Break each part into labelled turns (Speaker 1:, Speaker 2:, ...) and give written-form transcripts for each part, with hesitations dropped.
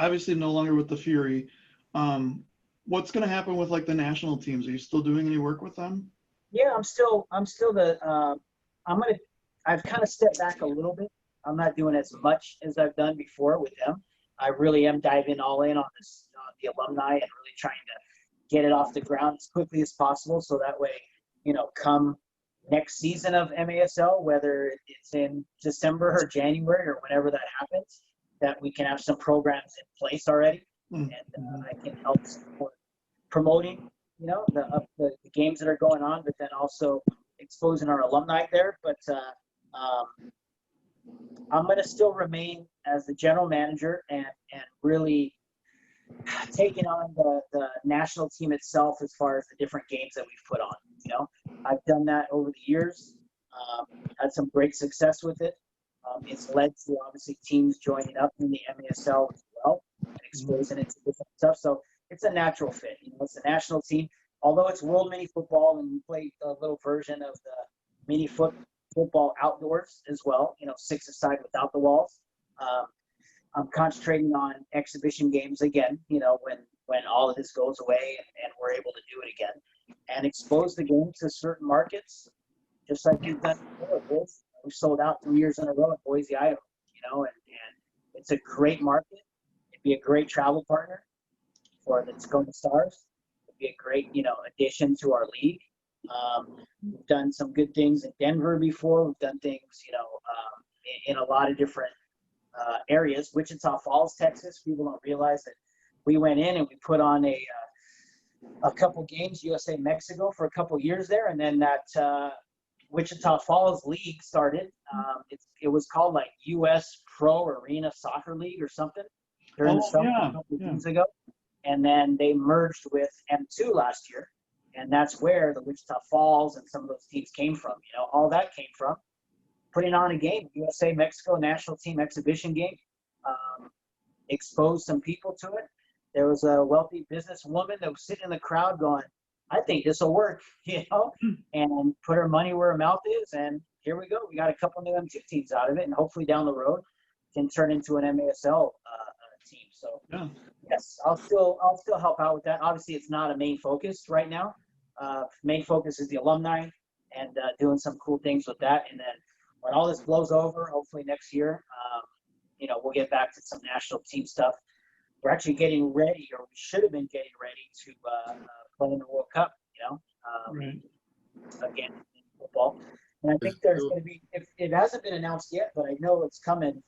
Speaker 1: obviously no longer with the Fury. What's going to happen with like the national teams? Are you still doing any work with them?
Speaker 2: Yeah, I've kind of stepped back a little bit. I'm not doing as much as I've done before with them. I really am diving all in on this, the alumni, and really trying to get it off the ground as quickly as possible. So that way, come next season of MASL, whether it's in December or January or whenever that happens, that we can have some programs in place already, and I can help support promoting, the games that are going on, but then also exposing our alumni there. But I'm going to still remain as the general manager and really taking on the national team itself as far as the different games that we've put on. I've done that over the years, had some great success with it. It's led to obviously teams joining up in the MASL as well and exposing it to different stuff. So it's a natural fit. It's a national team. Although it's World Mini Football and we play a little version of the mini football outdoors as well, 6-a-side without the walls. I'm concentrating on exhibition games again, when all of this goes away and we're able to do it again and expose the game to certain markets, just like we've done before. We've sold out 3 years in a row at Boise, Idaho, and it's a great market. It'd be a great travel partner for the Tacoma Stars. It'd be a great, addition to our league. We've done some good things in Denver before. We've done things, in a lot of different areas. Wichita Falls, Texas. People don't realize that we went in and we put on a couple games, USA Mexico, for a couple years there, and then that Wichita Falls League started. It was called like US Pro Arena Soccer League or something during the summer a couple years ago, and then they merged with M2 last year, and that's where the Wichita Falls and some of those teams came from. All that came from putting on a game, USA Mexico national team exhibition game, exposed some people to it. There was a wealthy businesswoman that was sitting in the crowd going, I think this will work, and put her money where her mouth is. And here we go. We got a couple new M2 teams out of it, and hopefully down the road can turn into an MASL team. So yes, I'll still help out with that. Obviously, it's not a main focus right now. Main focus is the alumni and doing some cool things with that. And then when all this blows over, hopefully next year, we'll get back to some national team stuff. We're actually getting ready, or we should have been getting ready to play in the World Cup, again in football. And I think there's going to be, if it hasn't been announced yet, but I know it's coming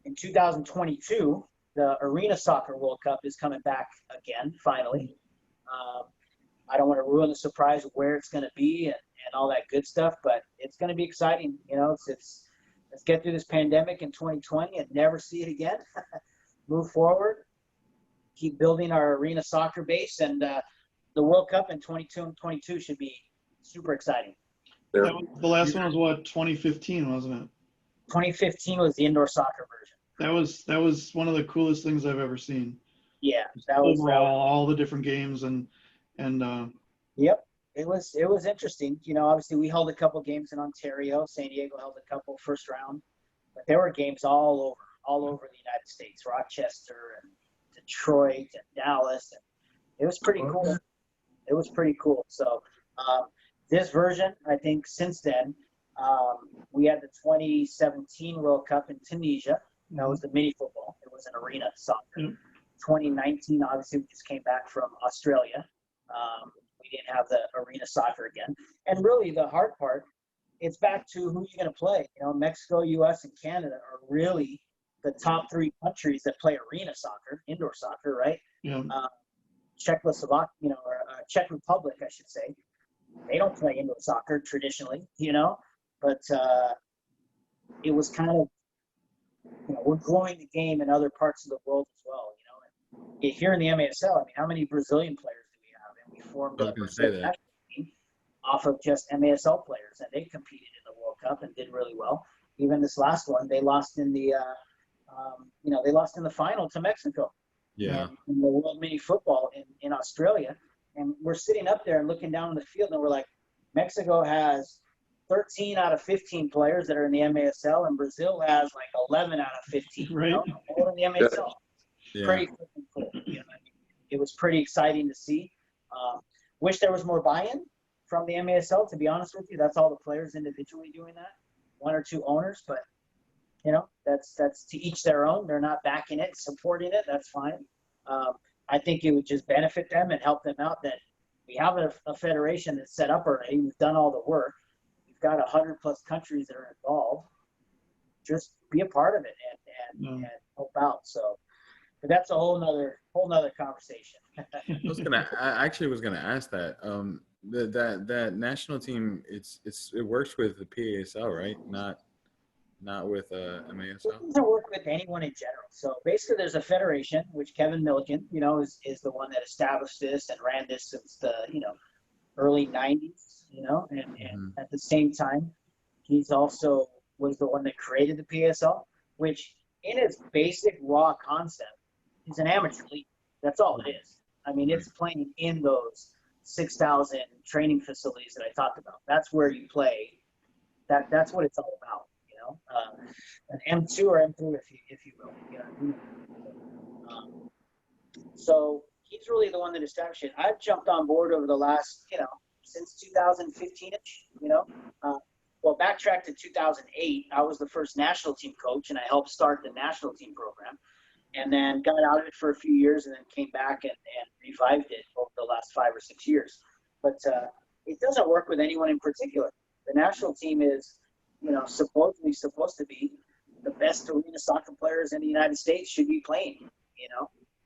Speaker 2: in 2022, the Arena Soccer World Cup is coming back again, finally. I don't want to ruin the surprise of where it's going to be and all that good stuff, but it's going to be exciting. Let's get through this pandemic in 2020 and never see it again. Move forward, keep building our arena soccer base, and the World Cup in 2022 should be super exciting.
Speaker 1: The last one was what, 2015, wasn't it?
Speaker 2: 2015 was the indoor soccer version.
Speaker 1: That was one of the coolest things I've ever seen.
Speaker 2: Yeah, that was
Speaker 1: overall all the different games and
Speaker 2: Yep, it was interesting. Obviously we held a couple games in Ontario. San Diego held a couple first round, but there were games all over the United States, Rochester and Detroit and Dallas, and it was pretty cool. It was pretty cool. So this version, I think since then, we had the 2017 World Cup in Tunisia. That was the mini football. It was an arena soccer. 2019, obviously, we just came back from Australia. We didn't have the arena soccer again. And really, the hard part, it's back to who you're going to play. Mexico, U.S., and Canada are really the top 3 countries that play arena soccer, indoor soccer, right?
Speaker 1: Yeah.
Speaker 2: Czechoslovakia, or Czech Republic, I should say. They don't play indoor soccer traditionally, but it was kind of, we're growing the game in other parts of the world as well, And here in the MASL, how many Brazilian players do we have? And we formed a Brazilian team off of just MASL players, and they competed in the World Cup and did really well. Even this last one, they lost in the, they lost in the final to Mexico.
Speaker 3: Yeah.
Speaker 2: In the World Mini Football in Australia. And we're sitting up there and looking down on the field, and we're like, Mexico has 13 out of 15 players that are in the MASL, and Brazil has like 11 out of 15.
Speaker 1: Right.
Speaker 2: All in the MASL. pretty freaking cool. You know, I mean, it was pretty exciting to see. Wish there was more buy-in from the MASL, to be honest with you. That's all the players individually doing that, one or two owners, but you know, that's to each their own. They're not backing it, supporting it. That's fine. I think it would just benefit them and help them out that we have a federation that's set up already. We've done all the work. We've got 100+ countries that are involved. Just be a part of it and help out. So, but that's a whole nother conversation.
Speaker 3: I actually was gonna ask that. That national team, it works with the PASL, right? Not with MASL.
Speaker 2: It doesn't work with anyone in general. So basically, there's a federation, which Kevin Milliken, you know, is the one that established this and ran this since the early '90s. You know, and at the same time, he's also was the one that created the PSL, which in its basic raw concept is an amateur league. That's all it is. I mean, it's playing in those 6,000 training facilities that I talked about. That's where you play. That's what it's all about. You know, an M2 or M3, if you will. You know, so he's really the one that established it. I've jumped on board over the last, since 2015-ish. Well, backtrack to 2008. I was the first national team coach, and I helped start the national team program. And then got out of it for a few years, and then came back and revived it over the last 5 or 6 years. But it doesn't work with anyone in particular. The national team is, supposedly supposed to be the best arena soccer players in the United States should be playing.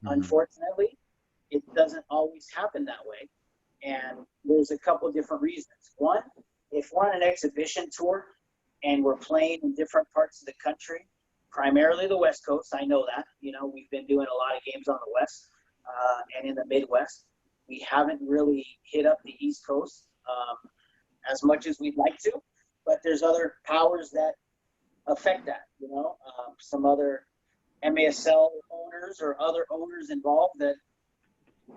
Speaker 2: Unfortunately, it doesn't always happen that way. And there's a couple different reasons. One, if we're on an exhibition tour and we're playing in different parts of the country, primarily the West Coast, I know that. We've been doing a lot of games on the West and in the Midwest. We haven't really hit up the East Coast as much as we'd like to, but there's other powers that affect that. Some other MASL owners or other owners involved that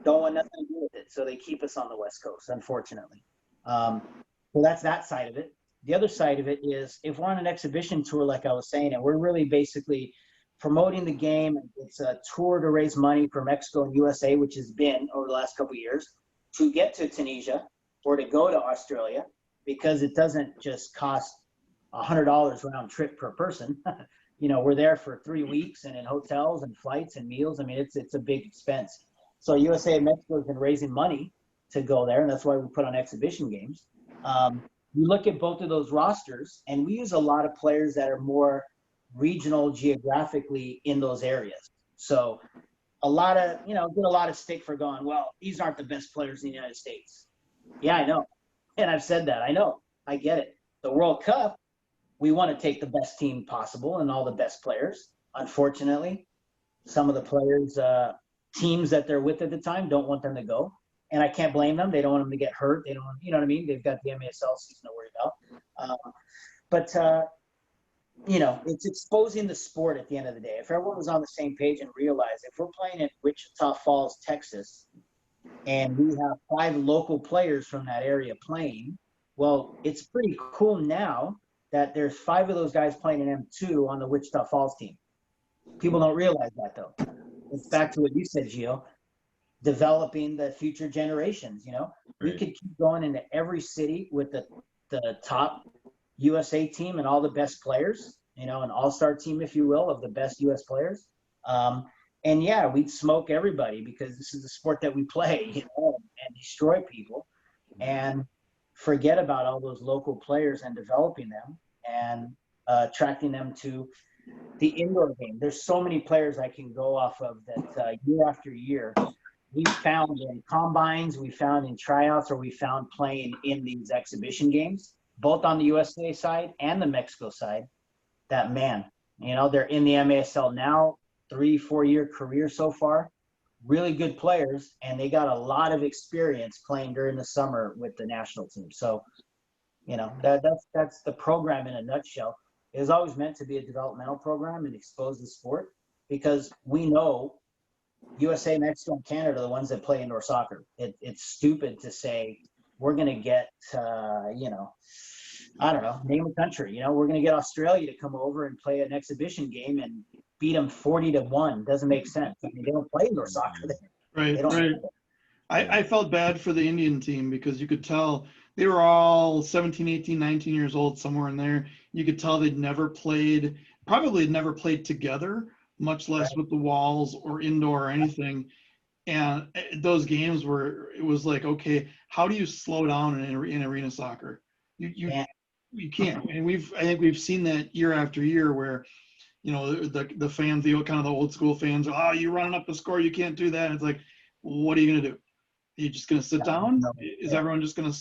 Speaker 2: don't want nothing to do with it, so they keep us on the West Coast, unfortunately. So that's that side of it. The other side of it is if we're on an exhibition tour, like I was saying, and we're really basically promoting the game, it's a tour to raise money for Mexico and USA, which has been over the last couple of years, to get to Tunisia or to go to Australia, because it doesn't just cost $100 round trip per person. We're there for 3 weeks and in hotels and flights and meals. I mean, it's a big expense. So USA and Mexico has been raising money to go there, and that's why we put on exhibition games. You look at both of those rosters, and we use a lot of players that are more regional geographically in those areas. So a lot of, get a lot of stick for going, well, these aren't the best players in the United States. Yeah, I know. And I've said that. I know. I get it. The World Cup, we want to take the best team possible and all the best players. Unfortunately, some of the players, teams that they're with at the time don't want them to go. And I can't blame them. They don't want them to get hurt. They don't, you know what I mean? They've got the MASL season to worry about. It's exposing the sport at the end of the day. If everyone was on the same page and realized if we're playing in Wichita Falls, Texas, and we have 5 local players from that area playing, well, it's pretty cool now that there's 5 of those guys playing in M2 on the Wichita Falls team. People don't realize that, though. It's back to what you said, Gio. Developing the future generations,
Speaker 3: Right.
Speaker 2: We could keep going into every city with the top USA team and all the best players, an all-star team, if you will, of the best US players. And yeah, we'd smoke everybody because this is the sport that we play, and destroy people and forget about all those local players and developing them and attracting them to the indoor game. There's so many players I can go off of that year after year we found in combines, we found in tryouts, or we found playing in these exhibition games, both on the USA side and the Mexico side, that man, they're in the MASL now, 3-4 year career so far, really good players, and they got a lot of experience playing during the summer with the national team. So, that's the program in a nutshell. It was always meant to be a developmental program and expose the sport, because we know USA, Mexico, and Canada are the ones that play indoor soccer. It's stupid to say we're going to get, I don't know, name a country. We're going to get Australia to come over and play an exhibition game and beat them 40-1. Doesn't make sense. I mean, they don't play indoor soccer there.
Speaker 1: Right,
Speaker 2: They don't.
Speaker 1: right. I felt bad for the Indian team because you could tell they were all 17, 18, 19 years old, somewhere in there. You could tell they'd never played, probably had never played together, much less with the walls or indoor or anything. And those games it was like, okay, how do you slow down in arena soccer? You can't. And I think we've seen that year after year where, the fans, kind of the old school fans, oh, you're running up the score, you can't do that. And it's like, what are you going to do? Are you just going to sit down? Is everyone just going to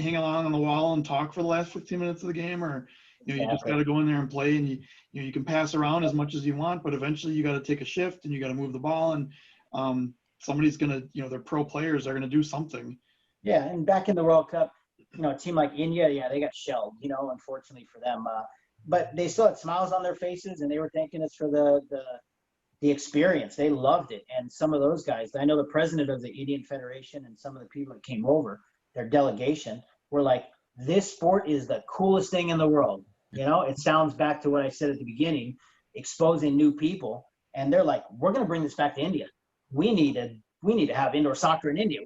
Speaker 1: hang along on the wall and talk for the last 15 minutes of the game? Or, you just got to go in there and play, and you can pass around as much as you want, but eventually you got to take a shift and you got to move the ball, and somebody's going to, their pro players are going to do something.
Speaker 2: Yeah. And back in the World Cup, a team like India, they got shelled, unfortunately for them. But they still had smiles on their faces, and they were thanking us for the experience. They loved it. And some of those guys, I know the president of the Indian Federation and some of the people that came over, their delegation, were like, this sport is the coolest thing in the world. It sounds back to what I said at the beginning, exposing new people. And they're like, we're going to bring this back to India. We need to have indoor soccer in India.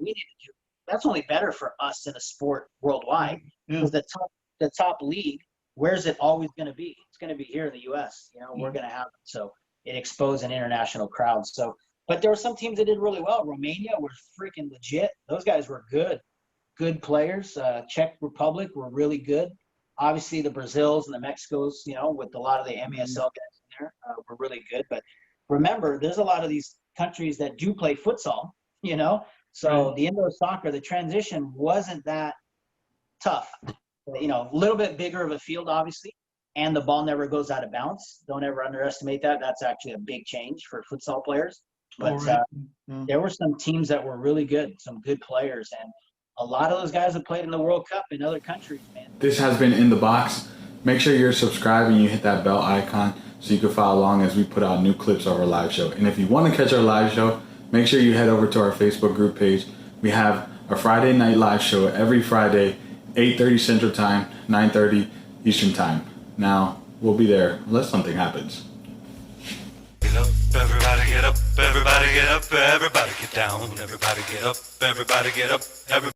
Speaker 2: That's only better for us in a sport worldwide, because the top league, where's it always going to be? It's going to be here in the U.S. We're going to have it. So it exposed an international crowd. So, but there were some teams that did really well. Romania was freaking legit. Those guys were good players. Czech Republic were really good. Obviously, the Brazils and the Mexicos, with a lot of the MASL guys in there, were really good. But remember, there's a lot of these countries that do play futsal, So the indoor soccer, the transition wasn't that tough. A little bit bigger of a field, obviously, and the ball never goes out of bounds. Don't ever underestimate that. That's actually a big change for futsal players. But there were some teams that were really good, some good players, and a lot of those guys have played in the World Cup in other countries, man.
Speaker 3: This has been In the Box. Make sure you're subscribed and you hit that bell icon so you can follow along as we put out new clips of our live show. And if you want to catch our live show, make sure you head over to our Facebook group page. We have a Friday night live show every Friday, 8:30 Central Time, 9:30 Eastern Time. Now, we'll be there unless something happens.
Speaker 4: Get up, everybody get up, everybody get up, everybody get down, everybody get up, everybody get up, everybody.